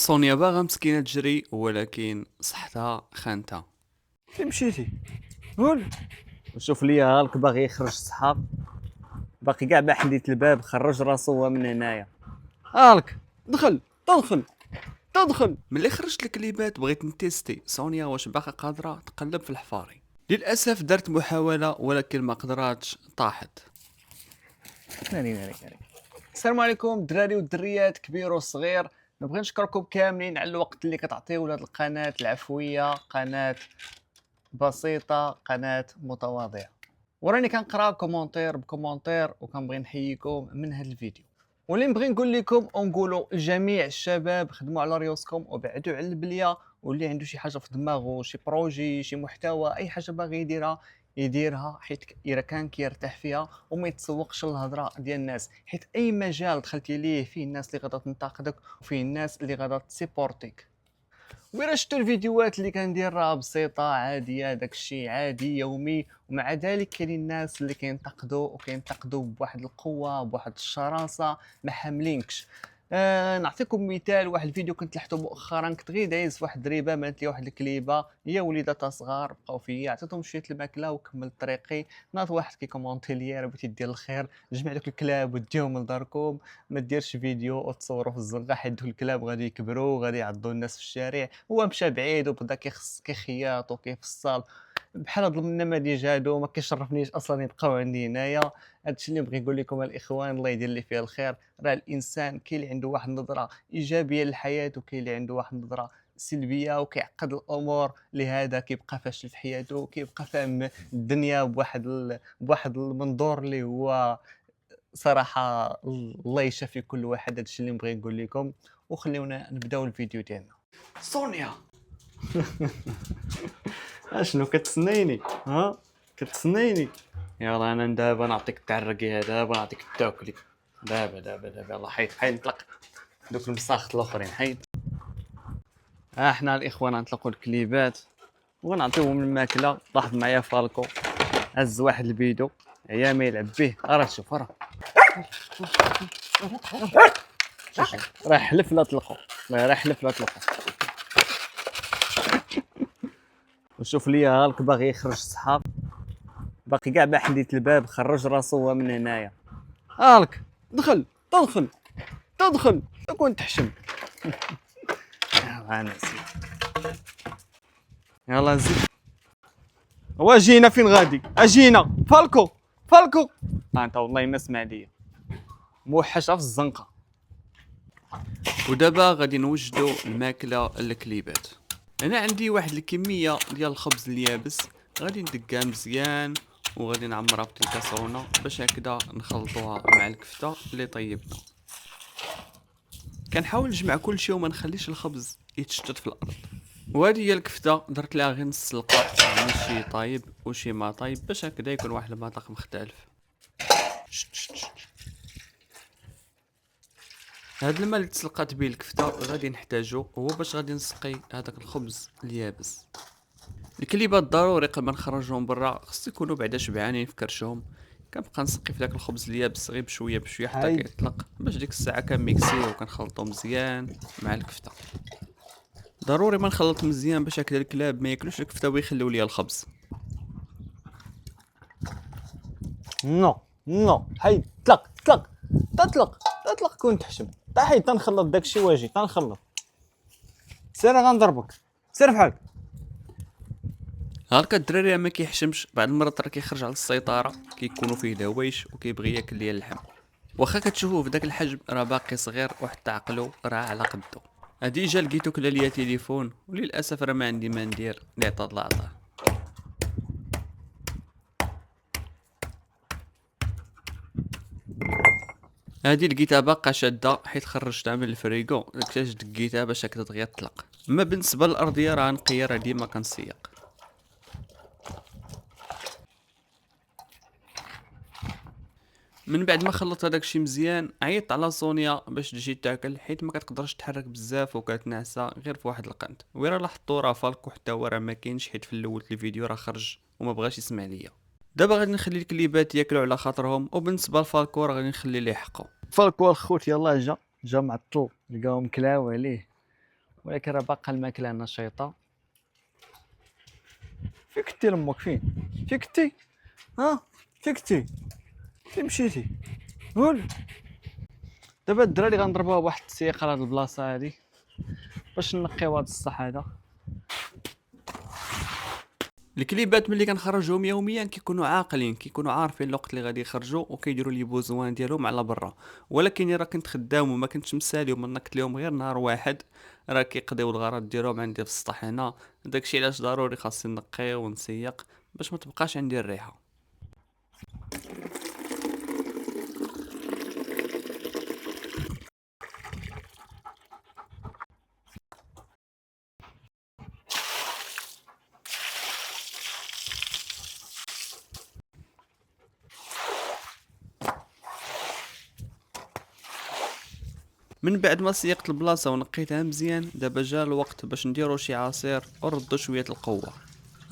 سونيا باغا مسكينة تجري ولكن صحتها خانتها. فين مشيتي؟ قول. شوف ليا هالك باغي يخرج الصحاب، باقي كاع ما حليت الباب، خرج راسو هو من هنايا. هالك دخل تدخل تدخل. ملي خرجت الكليبات بغيت نتيستي سونيا واش باقا قادرة تقلب في الحفاري. للأسف درت محاولة ولكن ما قدراتش، طاحت. ناري. السلام عليكم الدراري والدريات، كبير وصغير. نبغي نشكركم كاملين على الوقت اللي كتعطيو لهاد القناة العفوية، قناة بسيطة، قناة متواضعة. وراني كنقرا كومونتير بكومونتير وكنبغي نحييكم من هذا الفيديو. واللي نبغي نقول لكم ونقولوا لجميع الشباب، خدموا على ريوسكم وبعدوا على البليه، واللي عنده شي حاجه في دماغه، شي بروجي، شي محتوى، اي حاجه باغي يديرها حيت اذا كان كيرتاح فيها وما يتسوقش للهضره ديال الناس، حيت اي مجال دخلتي ليه فيه الناس اللي غادا تنتقدك وفيه الناس اللي غادا تسيبورتيك. وإلا شفتوا الفيديوهات اللي كندير راه بسيطه عاديه، داكشي عادي يومي، ومع ذلك كاينين الناس اللي كينتقدوا بواحد القوه، بواحد الشراسه، ما حاملينكش. نعطيكم مثال، واحد الفيديو كنت لحته مؤخرا، كنت غير دايز في واحد الدريبه، مالت لي واحد الكليبه، هي وليداتها صغار بقاو فيا، عطيتهم شويه الماكله وكملت طريقي. ناض واحد كيكومونتي لي: راه بغيتي دير الخير، جمع دوك الكلاب وديهم لداركم، ما ديرش فيديو وتصوروا في الزنقه، حيت دوك الكلاب غادي يكبروا وغادي يعضوا الناس في الشارع. هو مشى بعيد وبدا كيخياط وكيفصل بحال هاد النماذج هادو. ما كيشرفنيش اصلا يبقاو عندي هنايا. هادشي اللي بغي نقول لكم الاخوان، الله يدير لي فيه الخير. راه الانسان كاين اللي عنده واحد النظره ايجابيه للحياه، وكاين اللي عنده واحد النظره سلبيه وكيعقد الامور، لهذا كيبقى فاشل في حياته، كيبقى فاهم الدنيا بواحد المنظور اللي هو صراحه الله يشافي كل واحد. هادشي اللي نبغي نقول لكم، وخليونا نبداو الفيديو ديالنا. سونيا اشنو كتسنيني؟ كتسنيني؟ يلا انا دابا نعطيك التعرقي، دابا نعطيك التاكلي، دابا يلا حيد نطلق دوك المساخط الاخرين، حيد. احنا الاخوان نطلقوا الكليبات ونعطيوهم الماكله. لاحظ معايا فالكو هز واحد البيدو عيا ما يلعب به، راه شوف راه حلف لا طلقوا، راه حلف لا طلقوا. وشوف ليا هالك باغي يخرج الصحاب، باقي كاع ما حليت الباب، خرج راسو هو من هنايا. هالك دخل تدخل كون تحشم. يلا انا زيد، يلا زيد. واجينا فين غادي؟ اجينا فالكو انت والله ما سمع ليا، موحشه في الزنقه. ودابا غادي نوجدوا الماكلة للكليبات. انا عندي واحد الكمية ديال الخبز اليابس، غادي ندقها مزيان وغادي نعمرها في الكاسرونه باش هكذا نخلطوها مع الكفتة اللي طيبنا. كنحاول نجمع كل شيء وما نخليش الخبز يتشتت في الارض. وهذه هي الكفته، درت لها غير نص سلقه، يعني شي طايب وشي ما طايب باش هكذا يكون واحد المذاق مختلف. هاد الماء اللي تسلقات به الكفته غادي نحتاجو هو باش غادي نسقي هذاك الخبز اليابس. الكليبات ضروري قبل ما نخرجهم برا خص يكونوا بعدا شبعانين في كرشهم. كنبقى نسقي في داك الخبز اليابس غير بشويه بشويه حتى هاي كيطلق، باش ديك الساعه كنميكسيه وكنخلطو مزيان مع الكفته. ضروري ما نخلط مزيان باش هكذا الكلاب ما ياكلوش الكفته ويخليو ليا الخبز. نو حيد تطلق كون تحشم. حيد تنخلط داكشي واجي تنخلط. سير غنضربك، سير بحالك. هاكا الدراري ما كيحشمش، بعض المرات راه كيخرج على السيطره، كيكونوا فيه دوايش وكيبغي ياكل ليا اللحم. واخا كتشوفوه في داك الحجم راه باقي صغير وحتى عقلو راه على قدو. هادي جا لقيتو كلا ليا تليفون وللاسف راه ما عندي ما ندير، اللي عطا الله عطاه. هادي لقيتها باقا شاده حيت خرجتها من الفريكو، كاش دقيتها باش هكذا دغيا تطلق. اما بالنسبه للارضيه راه نقيه، راه ديما كنسيق. من بعد ما خلطت هذاك الشيء مزيان عيطت على سونيا باش تجي تاكل، حيت ما كتقدرش تحرك بزاف وكتنعسى غير في واحد القنت. وين راه لاحظتو راه فالكو حتى هو راه ما كاينش، حيت في الاول الفيديو راه خرج وما بغاش يسمع ليا. دابا غادي نخلي الكليبات ياكلوا على خاطرهم، وبالنسبه لفالكو راه غادي نخلي ليه حقه. فالكو الخوت يلاه جا معطل، لقاهم كلاو عليه ولكن راه باقا الماكله نشيطه. فين كنتي لامك؟ فين كنتي؟ ها فين كنتي؟ فين مشيتي؟ قول. دابا الدراري غنضربوها بواحد التسييق لهاد البلاصه هادي باش نقيو هاد الصح هذا. الكليبات ملي كنخرجهم يوميا كيكونوا عاقلين، كيكونوا عارفين الوقت اللي غادي يخرجوا وكيديروا لي بوزوان ديالهم على برا. ولكن راه كنت خدام وما كنتش مسالي وما نكت لهم غير نهار واحد، راه كيقضيو الغرض ديالهم عندي في السطح هنا. داكشي علاش ضروري خاصني نقي ونسيق باش ما تبقاش عندي الريحه. من بعد ما سيقت البلاصه ونقيتها مزيان، دابا جا الوقت باش نديرو شي عصير ونردو شويه القوه.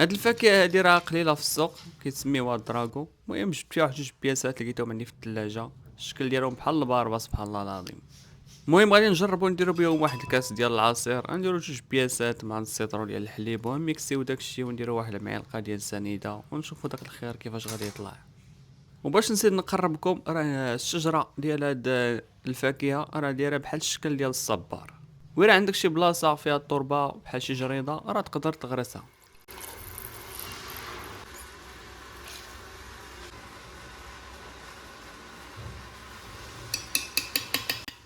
هاد الفاكهه هادي راه قليله في السوق، كيتسميوها الدراغو. المهم جبت فيها واحد جوج بياسات لقيتهم عندي في الثلاجه، الشكل ديالهم بحال الباربه سبحان الله العظيم. المهم غادي نجربو نديرو بيهم واحد الكاس ديال العصير، غنديرو جوج بياسات مع نص سيطرو ديال الحليب ونميكسيو داكشي ونديرو واحد المعلقه ديال سنيده ونشوفو داك الخير كيفاش غادي يطلع. وباش نزيد نقربكم، راه الشجره ديال هاد الفاكهه راه دايره بحال الشكل ديال الصبار. وإلا عندك شي بلاصه فيها التربه بحال شي جريده راه تقدر تغرسها.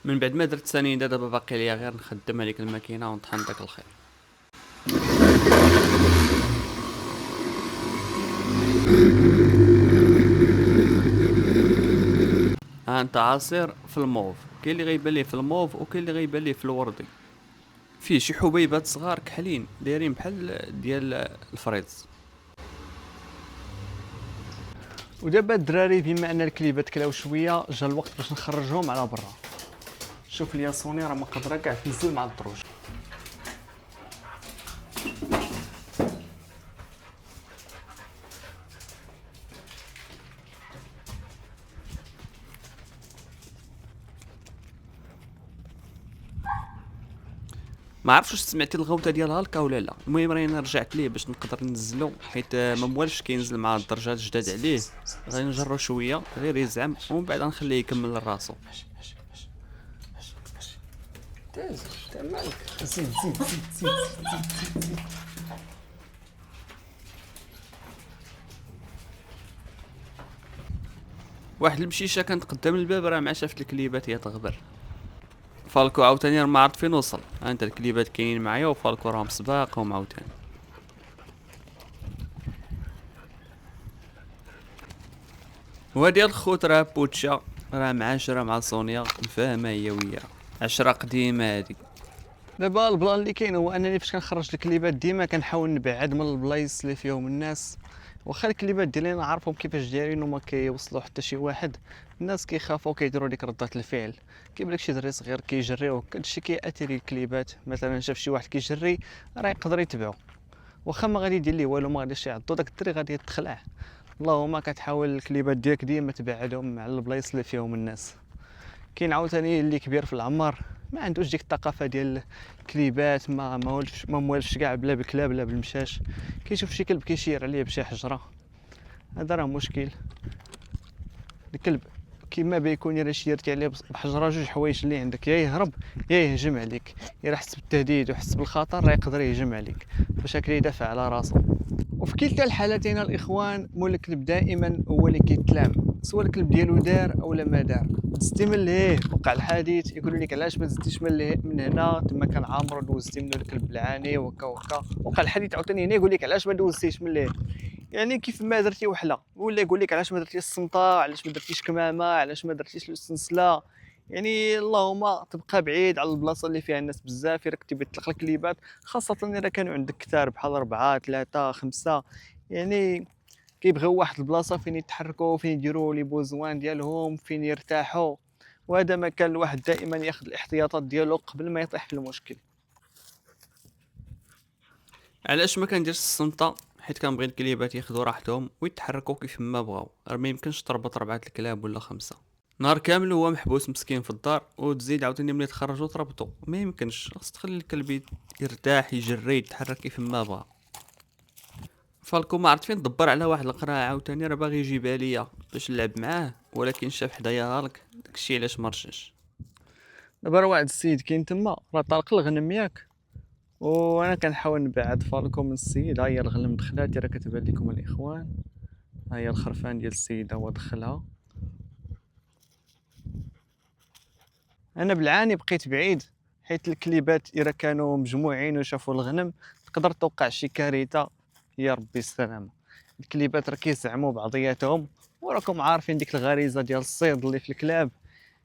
من بعد ما درت سنيده دابا باقي ليا غير نخدم هذيك الماكينه ونطحن داك الخير. ها انت عصير في الموف، كاين اللي غيبان ليه في الموف وكاين اللي غيبان ليه في الوردي. فيه شي حبيبات صغار كحلين دايرين بحال ديال الفريز. ودابا الدراري بما ان الكليبات كلاو شويه جا الوقت باش نخرجهم على برا. شوف ليا سوني راه ما قادره كاع تنزل مع الدروج. ما عرفتش واش سمعتي الغوته ديال هالكا ولا لا. المهم راني رجعت ليه باش نقدر ننزلو، حيت ما موالش كينزل مع الدرجات الجداد عليه. غادي نجرو شويه غير يزعم ومن بعد نخليه يكمل راسو. تاز تا مالك. زيد زيد زيد زيد زيد زيد. واحد المشيشه كانت قدام الباب راه مع شافت الكليبات هي تغبر. فالكو عاوتاني راه ما عرفت فين وصل. ها انت الكليبات كاينين معايا وفالكو راهم سباقهم عاوتاني. وهادي الخوت راه بوتشا، راه معاشره مع سونيا مفاهمه هي وياها، عشره قديمه هادي. دابا البلان اللي كاين هو انني فاش كنخرج الكليبات ديما كنحاول نبعد من البلايص اللي فيهم الناس. واخا الكليبات ديالي نعرفهم كيفاش دايرين وما كيوصلوا حتى شي واحد، الناس كيخافوا كيديروا ديك ردة الفعل. كيبان لك شي دري صغير كيجريو هادشي كيأثير الكليبات. مثلا شاف شي واحد كيجري راه يقدر يتبعو، واخا ما غادي يدير ليه والو، ما غاديش يعضو داك الدري غادي يتخلع. اللهم كتحاول الكليبات ديالك ديما تبعدهم على البلايص اللي فيهم الناس. كاين عاوتاني اللي كبير في العمر ما عندوش ديك الثقافه ديال الكليبات، ما موالفش كاع بلا بكلاب بلا بالمشاش. كيشوف شي كلب كيشير عليه بشي حجره، هذا راه مشكل. الكلب كيما بيكون الا شيرتي عليه بحجره، جوج حوايج اللي عندك، يا يهرب يا يهجم عليك. الا حس بالتهديد وحس بالخطر راه يقدر يهجم عليك، باش هكا يدافع على راسو. وفي كلتا الحالتين الاخوان مول الكلب دائما هو اللي كيتلام، سواء الكلب ديالو دار او لا ما دار. دزتي من لهيه وقع الحادث يقول لك علاش ما دزتيش من لهيه، من هنا تما كان عامر دوزتي منه الكلب العاني وكا وكا. وقع الحادث عاوتاني هنا يقول لك علاش ما دوزتيش من لهيه. يعني كيف ما درتي وحله، ولا يقول لك علاش ما درتيش الصنطه، علاش ما درتيش كمامه، علاش ما درتيش السنسله. يعني اللهم تبقى بعيد على البلاصه اللي فيها الناس بزاف الا كنتي بتطلق الكليبات، خاصه الا كانوا عندك كثار بحال 4 3 5. يعني كيبغيو واحد البلاصه فين يتحركوا، فين يديروا لي بوزوان ديالهم، فين يرتاحوا. وهذا ما كان الواحد دائما ياخذ الاحتياطات ديالو قبل ما يطيح في المشكل. علاش ما كنديرش الصمته؟ حيت كنبغي الكليبات ياخذوا راحتهم ويتحركوا كيف ما بغاو، راه ما يمكنش تربط 4 الكلاب ولا 5. نهار كامل وهو محبوس مسكين في الدار، وتزيد عاوتاني ملي تخرجو تربطو، ما يمكنش، خاص تخلي الكلب يرتاح يجري يتحرك كيف ما بغا. فالكو ما عرفت فين دبر على واحد القراعه عاوتاني، راه باغي يجيبها ليا باش نلعب معاه، ولكن شاف حدايا هالك، داكشي علاش مرجعش. دابا راه واحد السيد كاين تما راه طالق الغنم ياك، وانا كنحاول نبعد فالكو من السيد. ها هي الغنم دخلات راه كتبان لكم الاخوان، ها هي الخرفان ديال السيد هو دخلها. انا بالعاني بقيت بعيد، حيت الكليبات اذا كانوا مجموعين وشافوا الغنم تقدر توقع شي كارثه. يا ربي السلامه. الكليبات راه كيزعموا بعضياتهم، وراكم عارفين ديك الغريزه ديال الصيد اللي في الكلاب،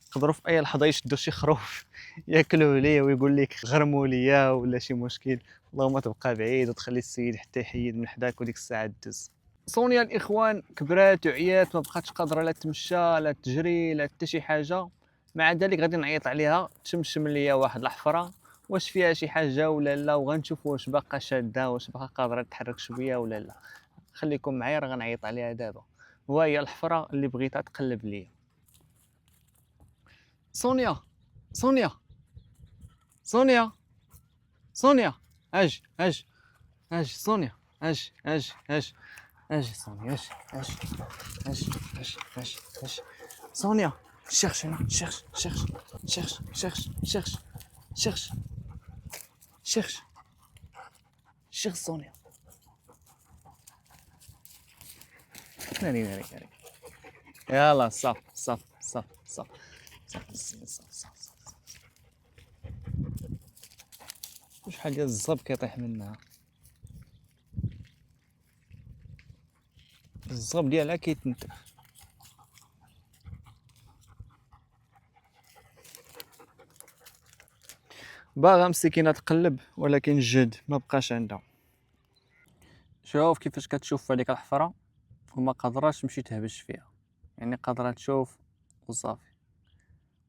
يقدروا في اي لحظه يشدوا شي خروف ياكلوه ليه ويقول لك غرموا ليا ولا شي مشكل. اللهم تبقى بعيد وتخلي السيد حتى يحيد من حداك وديك الساعه تدوز. سونيا الاخوان كبرات وعيات، ما بقاتش قادره لا تمشى لا تجري لا حتى شي حاجه. مع ذلك غادي نعيط عليها تشمشم ليا واحد الحفره، واش فيها شي حاجه ولا لا، وغنشوف واش باقا شاده، واش باقا قادره تتحرك شويه ولا لا. خليكم معايا راه غنعيط عليها دابا. وهي الحفره اللي بغيتها تقلب ليا. سونيا، سونيا، سونيا، سونيا، اجي اجي اجي سونيا، اجي اجي اجي اجي سونيا، اجي اجي اجي اجي اجي اجي سونيا. cherche هنا، cherche cherche cherche cherche cherche cherche cherche cherche سونيا. ناري ناري ناري. يلا صف صف صف صف صف صف صف صف. شحال ديال الزب كيطيح منها، الزب ديالها كيتنتف. باغا مسكينه تقلب ولكن الجهد ما بقاش عندها. شوف كيفاش كتشوف هذيك الحفره وما قادراش تمشي تهبش فيها، يعني قادره تشوف وصافي،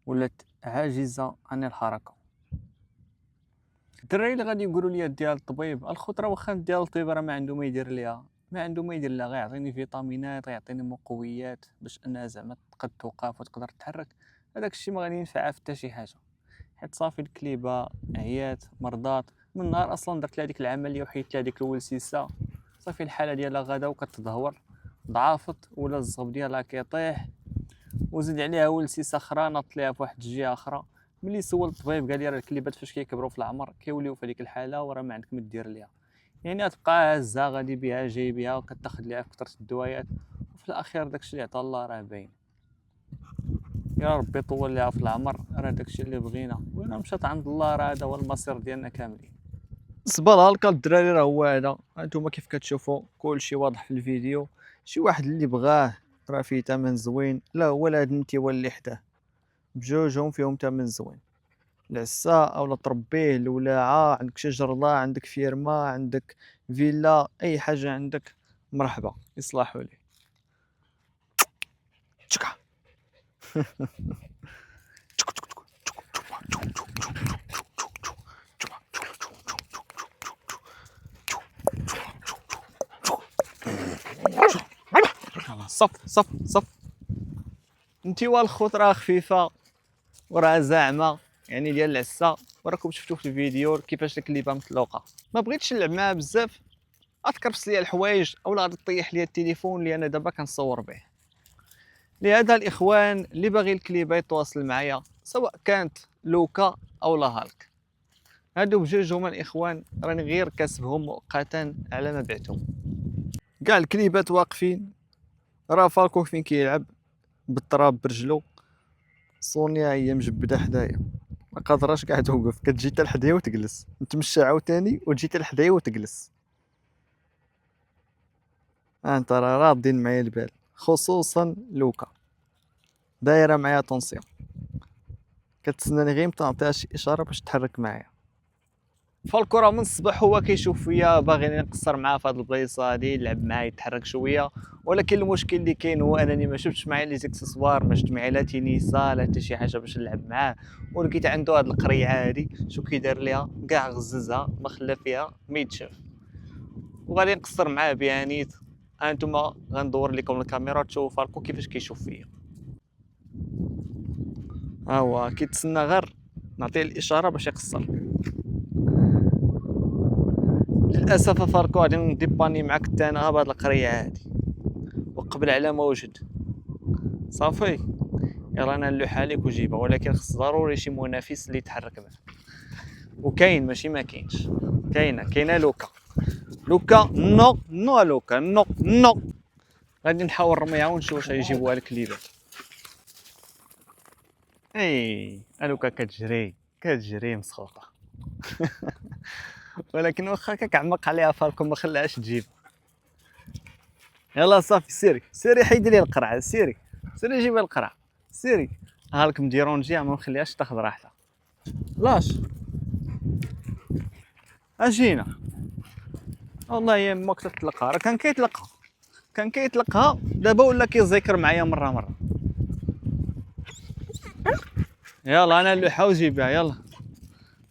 ولات عاجزه عن الحركه. الدراري اللي غادي يقولوا لي ديال الطبيب الخضره، واخا ديال الطبيب راه ما عنده ما يدير ليها، ما عنده ما يدير لها، غير يعطيني فيتامينات، غيعطيني مقويات باش انها زعما تقد توقف وتقدر تحرك. هذاك الشيء ما غادي ينفعها في حتى شي حاجه، حيت صافي الكليبه عيات مرضات من نهار اصلا درت لها ديك العمليه وحيدت لها ديك الولسيسه. صافي الحاله ديالها غدا وكتدهور، ضعفت ولا الزغب ديالها كيطيح، وزيد عليها ولسيسه اخرى نط ليها في واحد الجهه اخرى. ملي سولت الطبيب قال لي راه الكليبات فاش كيكبروا في العمر كيوليو في هذيك الحاله وراه ما عندك ما دير ليها، يعني غتبقى هزها غادي بها جاي بها وكتاخذ ليها في كثره الدوايات، وفي الاخير داكشي اللي عطا الله راه باين. يا ربي يطول ليها في العمر، راه داكشي اللي بغينا، وانا مشات عند الله راه هذا هو المصير ديالنا كاملين. بالنسبه لهالكا الدراري راه هو هذا، هانتوما كيف كتشوفوا كلشي واضح في الفيديو. شي واحد اللي بغاه راه فيه ثمن زوين، لا هو لا هاد النتيوه اللي حداه بجوجهم فيهم ثمن زوين. العسا اولا تربيه، الولاعه عندك شجره، عندك فيرما، عندك فيلا، اي حاجه عندك مرحبا يصلحوا لي. تشكا. صف صف صف. انتيوا الخوت راه خفيفه وراه زاعمه، يعني ديال العسا، وراكم شفتوا في الفيديو كيفاش الكليبه مطلوقه. ما بغيتش نلعب معاها بزاف، غتكرفس ليا الحوايج اولا غادي طيح ليا التليفون اللي انا دابا كنصور به. لهذا الاخوان اللي باغي الكليبه يتواصل معايا، سواء كانت لوكا او لا هالك، هادو بجوج هما الاخوان راني غير كاسبهم مؤقتا على ما بعتهم. كاع الكليبات واقفين، راه فالكو فين كيلعب بالتراب برجلو، سونيا هي مجبده حدايا ما قادراش كاع توقف، كتجي حتى لحدايا وتجلس، نتمشى عاوتاني وتجي حتى لحدايا وتجلس. انت راه راضين معايا البال، خصوصا لوكا دايره معايا طونسيون، كتسناني غير تعطيها شي اشاره باش تحرك معايا. فالكو راه من الصباح هو كيشوف فيا باغيني نقصر معاه في هاد البلايصه هادي، يلعب معايا يتحرك شويه، ولكن المشكل اللي كاين هو انني ما شفتش معايا لي زيكسسوار، ما شفت معايا لا تينيسا لا حتى شي حاجه باش نلعب معاه. ولقيت عنده هاد القريعه هادي، شو كيدار ليها كاع غززها ما خلى فيها ما يتشاف، وغادي نقصر معاه بها نيت. هانتوما غندور لكم الكاميرا تشوفوا فالكو كيفاش كيشوف فيا. ها هو كيتسنى غير نعطيه الاشاره باش يقصر. للاسف افاركو غادي نديباني معاك حتى انا بهاد القريه هادي وقبل على ما وجد صافي. يلا انا نلوحها لك وجيبها، ولكن خص ضروري شي منافس اللي يتحرك معاه. وكاين ماشي ما كاينش، كاينه لوكا. لوكا نو لوكا نو. غادي نحاول نرميها ونشوف واش غيجيبوها لك الليله. اي لوكا كتجري مسخوطه. ولكن واخا كعمق عليها فالكم ما خلاهاش تجيب. يلا صافي سيري حيدي لي القرعه، سيري جيبي القرعه سيري. هاك مديرونجيها ما نخليهاش تاخذ راحتها. لاش اجينا والله يا امك تطلقها، راه كان كيطلقها دابا ولا كيزيكر معايا مره. يلا انا اللوحه وجيبها يلا.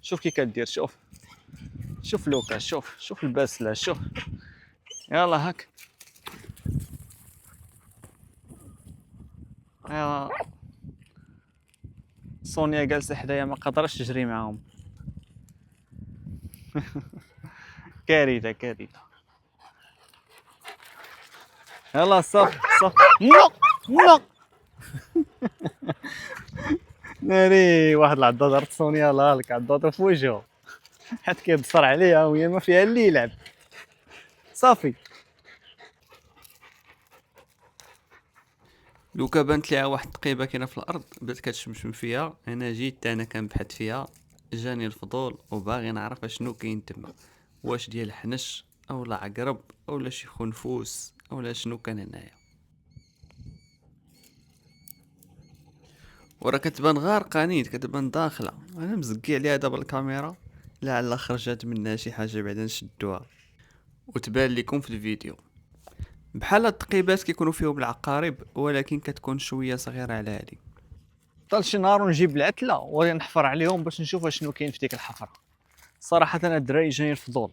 شوف كي كدير، شوف لوكا، شوف البسله، شوف. يلا هاك يلا. سونيا جالسه حدايا ما قدرش تجري معاهم. كارثه. يلا صافي نو. ناري واحد العضه دارت سونيا لك عضاته في وجهه حيت كيبصر عليها وهي ما فيها اللي يلعب. صافي لوكا بانت ليها واحد التقيبه كاينه في الارض، بدات كتشمشم فيها. انا جيت انا كنبحث فيها، جاني الفضول وباغي نعرف اشنو كاين تما، واش ديال حنش اولا عقرب اولا شي خنفوس اولا شنو كان هنايا. ورا كتبان غارقانين، كتبان داخله. انا مزكي عليها دابا الكاميرا لعل خرجت منها شي حاجه بعدا نشدوها وتبان لكم في الفيديو. بحال هاد التقيبات كيكونوا فيهم العقارب، ولكن كتكون شويه صغيره على هادي. طال شي نهار ونجيب العتله ونحفر عليهم باش نشوف شنو كاين في ديك الحفره. صراحه انا الدراري جايين الفضول